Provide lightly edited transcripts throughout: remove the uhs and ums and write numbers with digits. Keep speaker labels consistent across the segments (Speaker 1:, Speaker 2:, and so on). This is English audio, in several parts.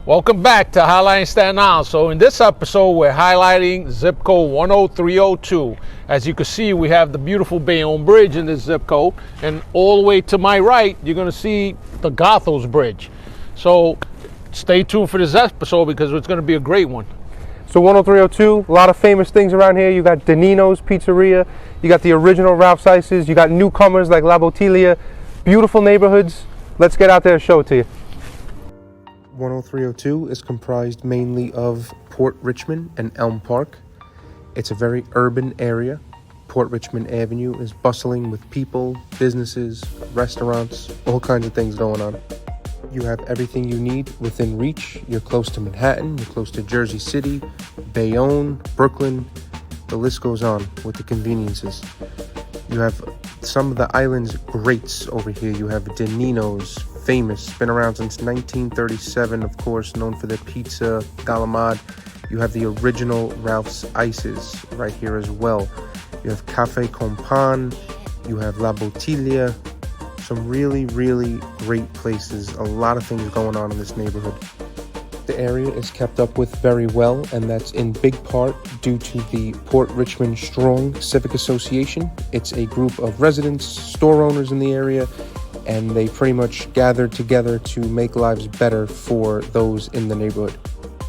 Speaker 1: Welcome back to Highlighting Staten Island. So in this episode, we're highlighting zip code 10302. As you can see, we have the beautiful Bayonne Bridge in this zip code. And all the way to my right, you're going to see the Goethals Bridge. So stay tuned for this episode because it's going to be a great one.
Speaker 2: So 10302, a lot of famous things around here. You got Denino's Pizzeria. You got the original Ralph's Ices. You got newcomers like La Bottiglia. Beautiful neighborhoods. Let's get out there and show it to you. 10302 is comprised mainly of Port Richmond and Elm Park. It's a very urban area. Port Richmond Avenue is bustling with people, businesses, restaurants, all kinds of things going on. You have everything you need within reach. You're close to Manhattan, you're close to Jersey City, Bayonne, Brooklyn. The list goes on with the conveniences. You have some of the island's greats over here. You have Denino's, famous, been around since 1937, of course, known for their pizza, galamad. You have the original Ralph's Ices right here as well. You have Cafe Con Pan, you have La Bottiglia. Some really, really great places. A lot of things going on in this neighborhood. The area is kept up with very well, and that's in big part due to the Port Richmond Strong Civic Association. It's a group of residents, store owners in the area, and they pretty much gathered together to make lives better for those in the neighborhood.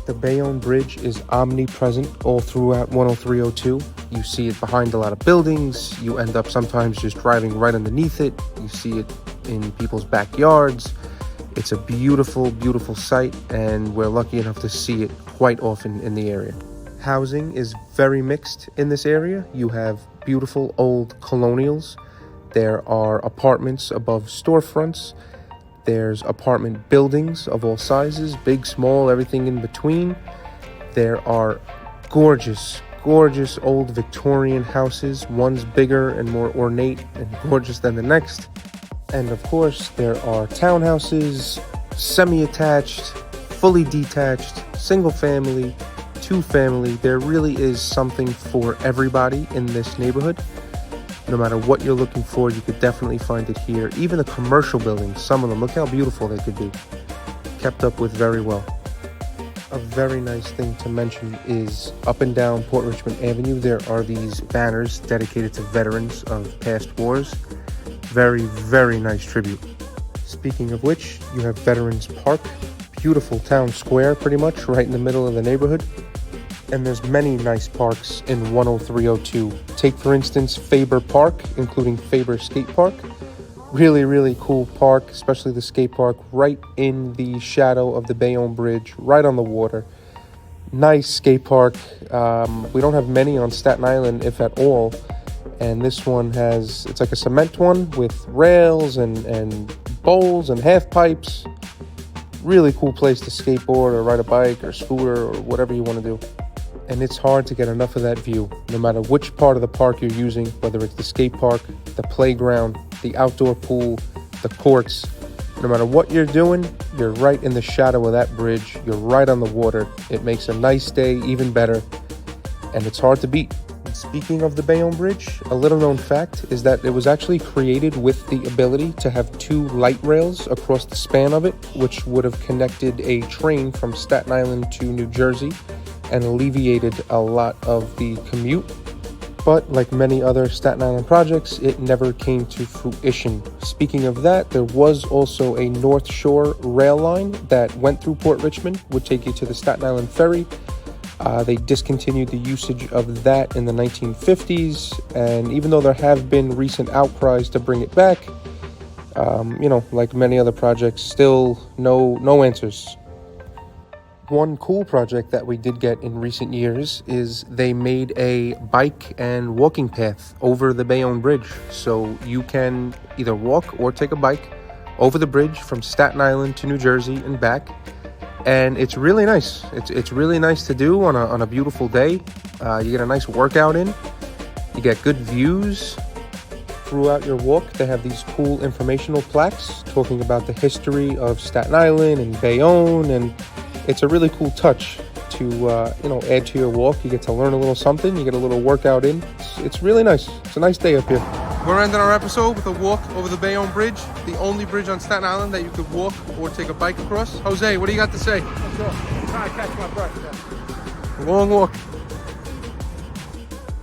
Speaker 2: The Bayonne Bridge is omnipresent all throughout 10302. You see it behind a lot of buildings. You end up sometimes just driving right underneath it. You see it in people's backyards. It's a beautiful, beautiful sight, and we're lucky enough to see it quite often in the area. Housing is very mixed in this area. You have beautiful old colonials. There are apartments above storefronts. There's apartment buildings of all sizes, big, small, everything in between. There are gorgeous, gorgeous old Victorian houses. One's bigger and more ornate and gorgeous than the next. And of course, there are townhouses, semi-attached, fully detached, single family, two family. There really is something for everybody in this neighborhood. No matter what you're looking for, you could definitely find it here. Even the commercial buildings, some of them, look how beautiful they could be. Kept up with very well. A very nice thing to mention is up and down Port Richmond Avenue, there are these banners dedicated to veterans of past wars. Very, very nice tribute. Speaking of which, you have Veterans Park, beautiful town square pretty much, right in the middle of the neighborhood. And there's many nice parks in 10302. Take, for instance, Faber Park, including Faber Skate Park. Really, really cool park, especially the skate park, right in the shadow of the Bayonne Bridge, right on the water. Nice skate park. We don't have many on Staten Island, if at all. And this one it's like a cement one with rails and bowls and half pipes. Really cool place to skateboard or ride a bike or scooter or whatever you want to do. And it's hard to get enough of that view, no matter which part of the park you're using, whether it's the skate park, the playground, the outdoor pool, the courts. No matter what you're doing, you're right in the shadow of that bridge. You're right on the water. It makes a nice day even better, and it's hard to beat. And speaking of the Bayonne Bridge, a little known fact is that it was actually created with the ability to have two light rails across the span of it, which would have connected a train from Staten Island to New Jersey and alleviated a lot of the commute. But like many other Staten Island projects, it never came to fruition. Speaking of that, there was also a North Shore rail line that went through Port Richmond, would take you to the Staten Island Ferry. They discontinued the usage of that in the 1950s, and even though there have been recent outcries to bring it back, like many other projects, still no answers. One cool project that we did get in recent years is they made a bike and walking path over the Bayonne Bridge. So you can either walk or take a bike over the bridge from Staten Island to New Jersey and back. And it's really nice. It's really nice to do on a beautiful day. You get a nice workout in. You get good views throughout your walk. They have these cool informational plaques talking about the history of Staten Island and Bayonne, and it's a really cool touch to add to your walk. You get to learn a little something. You get a little workout in. It's really nice. It's a nice day up here. We're ending our episode with a walk over the Bayonne Bridge, the only bridge on Staten Island that you could walk or take a bike across. Jose, what do you got to say?
Speaker 1: Let's go. I'm trying to catch my breath.
Speaker 2: A long walk.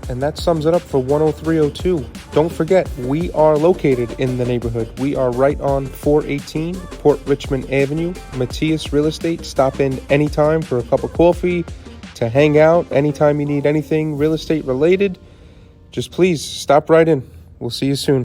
Speaker 2: And that sums it up for 10302. Don't forget, we are located in the neighborhood. We are right on 418 Port Richmond Avenue. Matias Real Estate. Stop in anytime for a cup of coffee, to hang out. Anytime you need anything real estate related, just please stop right in. We'll see you soon.